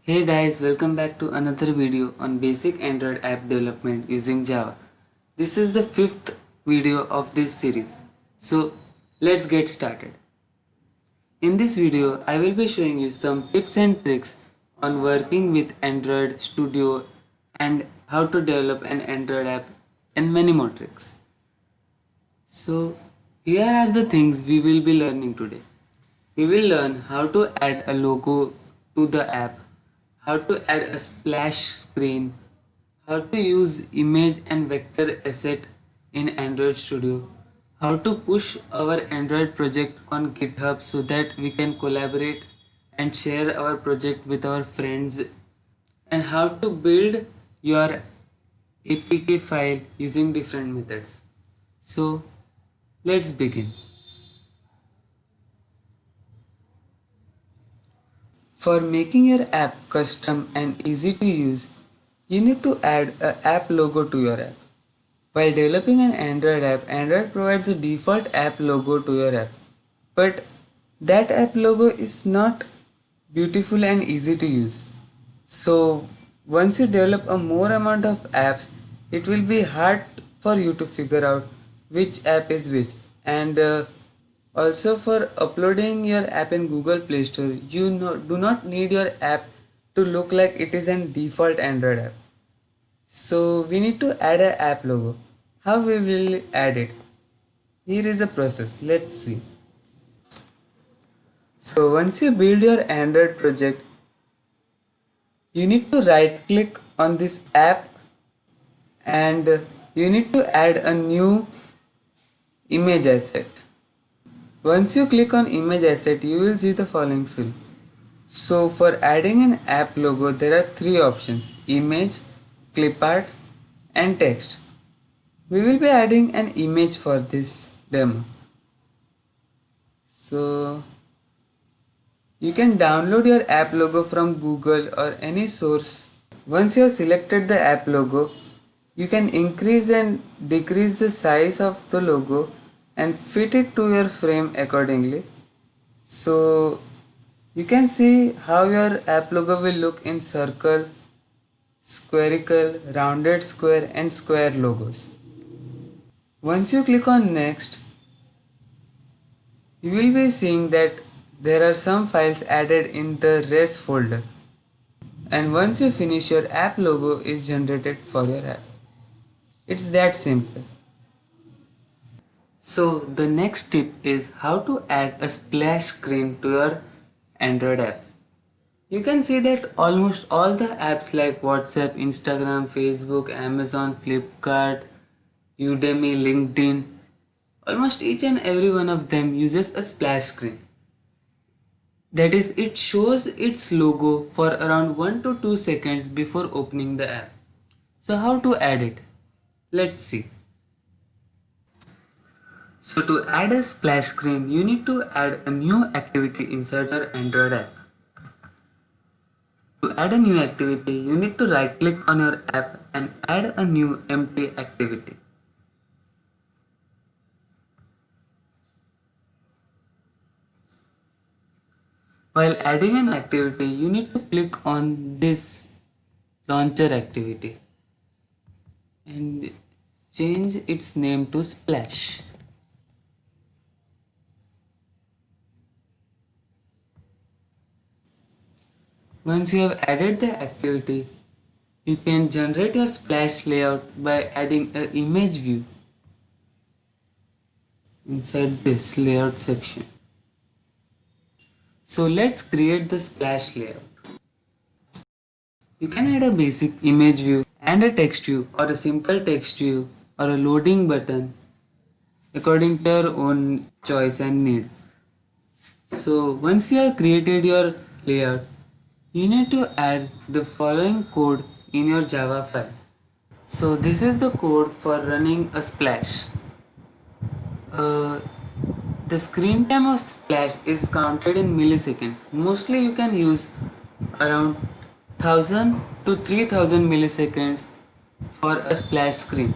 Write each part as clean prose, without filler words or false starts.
Hey guys, welcome back to another video on basic Android app development using Java. This is the fifth video of this series. So let's get started. In this video, I will be showing you some tips and tricks on working with Android Studio and how to develop an Android app and many more tricks. So here are the things we will be learning today. We will learn how to add a logo to the app, how to add a splash screen, how to use image and vector asset in Android Studio, how to push our Android project on GitHub so that we can collaborate and share our project with our friends, and how to build your APK file using different methods. So let's begin. For making your app custom and easy to use, you need to add an app logo to your app. While developing an Android app, Android provides a default app logo to your app. But that app logo is not beautiful and easy to use. So once you develop a more amount of apps, it will be hard for you to figure out which app is which. And also for uploading your app in Google Play Store, do not need your app to look like it is an default Android app. So we need to add an app logo. How we will add it? Here is a process. Let's see. So once you build your Android project, you need to right click on this app and you need to add a new image asset. Once you click on image asset, you will see the following screen. So for adding an app logo, there are three options: image, clip art and text. We will be adding an image for this demo. So you can download your app logo from Google or any source. Once you have selected the app logo, you can increase and decrease the size of the logo and fit it to your frame accordingly. So you can see how your app logo will look in circle, spherical, rounded square and square logos. Once you click on next, you will be seeing that there are some files added in the res folder, and once you finish, your app logo is generated for your app. It's that simple. So the next tip is how to add a splash screen to your Android app. You can see that almost all the apps like WhatsApp, Instagram, Facebook, Amazon, Flipkart, Udemy, LinkedIn, almost each and every one of them uses a splash screen. That is, it shows its logo for around 1 to 2 seconds before opening the app. So how to add it? Let's see. So to add a splash screen, you need to add a new activity inside your Android app. To add a new activity, you need to right click on your app and add a new empty activity. While adding an activity, you need to click on this launcher activity and change its name to Splash. Once you have added the activity, you can generate your Splash layout by adding an image view inside this layout section. So let's create the Splash layout. You can add a basic image view and a text view or a simple text view or a loading button according to your own choice and need. So once you have created your layout, you need to add the following code in your Java file. So this is the code for running a Splash. Uh, the screen time of Splash is counted in milliseconds. Mostly you can use around 1000 to 3000 milliseconds for a splash screen.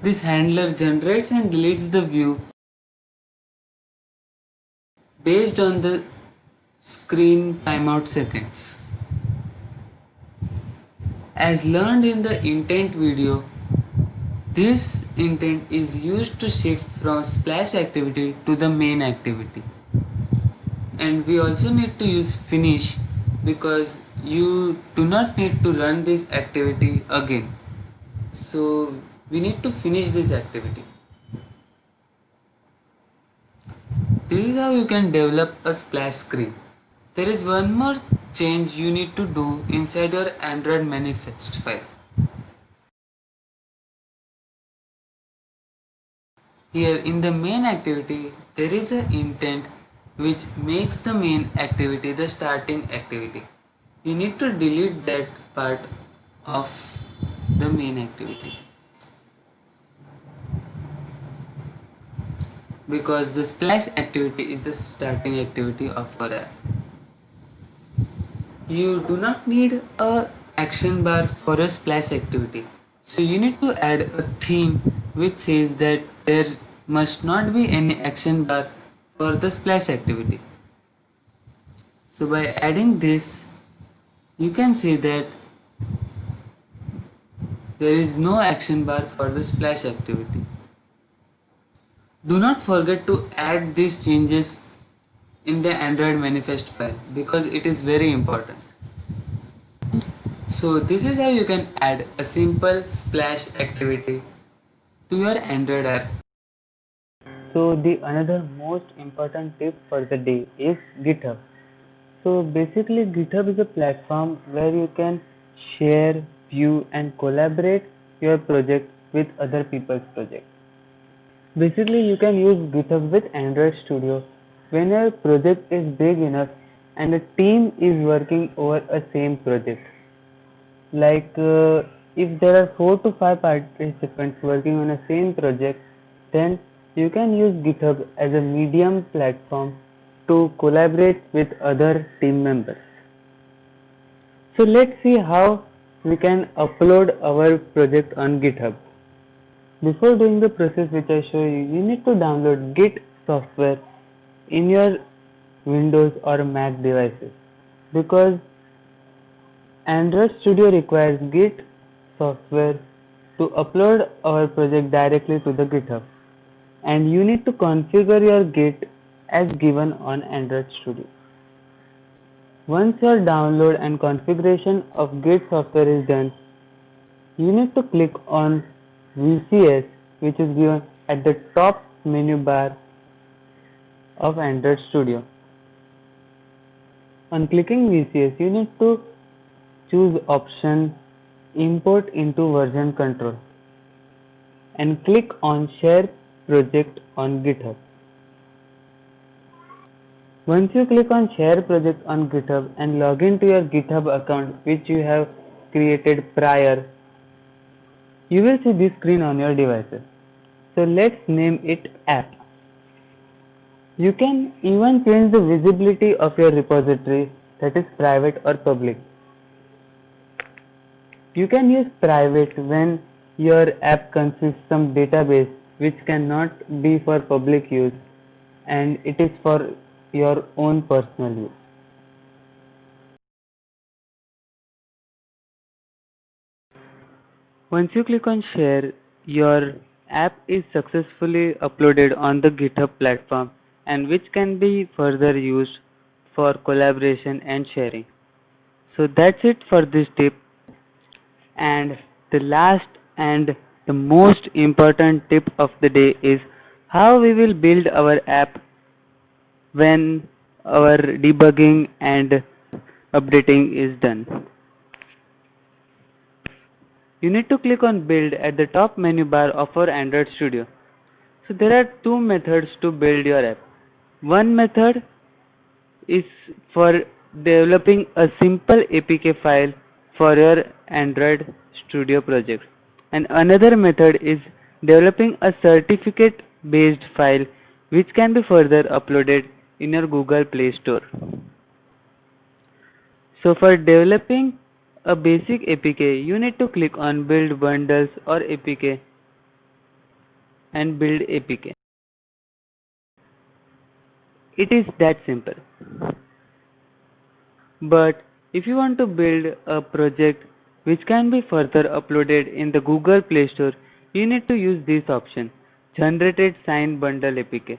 This handler generates and deletes the view based on the screen timeout seconds. As learned in the intent video, this intent is used to shift from splash activity to the main activity. And we also need to use finish because you do not need to run this activity again. So we need to finish this activity. This is how you can develop a splash screen. There is one more change you need to do inside your Android manifest file. Here in the main activity, there is an intent which makes the main activity the starting activity. You need to delete that part of the main activity because the splash activity is the starting activity of our app. You do not need a action bar for a splash activity. So you need to add a theme which says that there must not be any action bar for the splash activity. So by adding this, you can say that there is no action bar for the splash activity. Do not forget to add these changes in the Android manifest file because it is very important. So this is how you can add a simple splash activity to your Android app. So the another most important tip for the day is GitHub. So basically GitHub is a platform where you can share, view and collaborate your project with other people's projects. Basically you can use GitHub with Android Studio when your project is big enough and a team is working over a same project. Like if there are 4 to 5 participants working on a same project, then you can use GitHub as a medium platform to collaborate with other team members. So let's see how we can upload our project on GitHub. Before doing the process which I show you, you need to download Git software in your Windows or Mac devices because Android Studio requires Git software to upload our project directly to the GitHub, and you need to configure your Git as given on Android Studio. Once your download and configuration of Git software is done, you need to click on VCS, which is given at the top menu bar of Android Studio. On clicking VCS, you need to choose option Import into version control and click on Share project on GitHub. Once you click on Share project on GitHub and log into your GitHub account which you have created prior, you will see this screen on your devices. So let's name it App. You can even change the visibility of your repository, that is private or public. You can use private when your app consists some database which cannot be for public use and it is for your own personal use. Once you click on share, your app is successfully uploaded on the GitHub platform and which can be further used for collaboration and sharing. So that's it for this tip. And the last and the most important tip of the day is how we will build our app when our debugging and updating is done. You need to click on build at the top menu bar of our Android Studio. So there are two methods to build your app. One method is for developing a simple APK file for your Android Studio project, and another method is developing a certificate based file which can be further uploaded in your Google Play Store. So for developing a basic APK, you need to click on build bundles or APK and build APK. It is that simple. But if you want to build a project which can be further uploaded in the Google Play Store, you need to use this option, Generated Signed Bundle APK.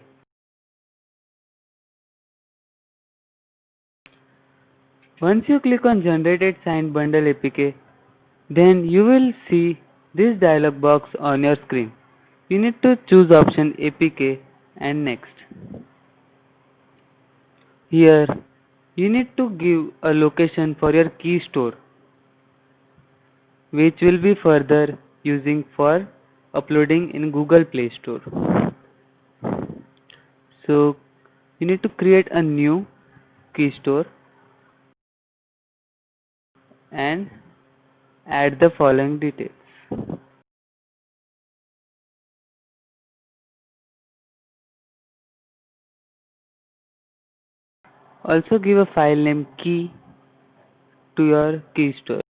Once you click on Generated Signed Bundle APK, then you will see this dialog box on your screen. You need to choose option APK and next. Here, you need to give a location for your key store, which will be further using for uploading in Google Play Store. So, you need to create a new key store and add the following details. Also give a file name key to your key store.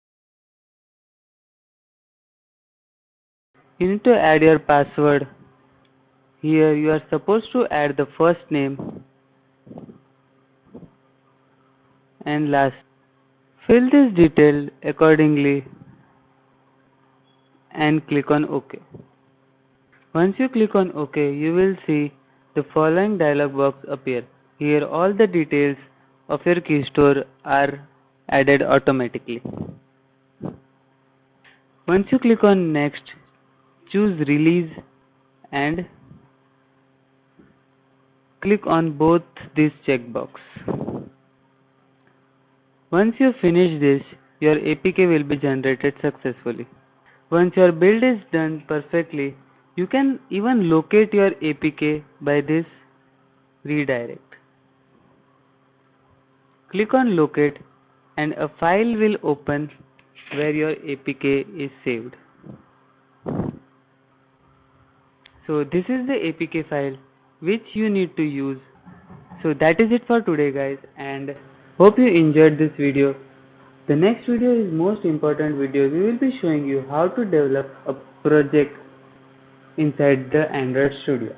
You need to add your password. Here you are supposed to add the first name and last. Fill this detail accordingly and click on OK. Once you click on OK, you will see the following dialog box appear. Here all the details of your key store are added automatically. Once you click on next, choose release and click on both this checkbox. Once you finish this, your APK will be generated successfully. Once your build is done perfectly, you can even locate your APK by this redirect. Click on locate and a file will open where your APK is saved. So this is the APK file which you need to use. So that is it for today guys, and hope you enjoyed this video. The next video is most important video. We will be showing you how to develop a project inside the Android Studio.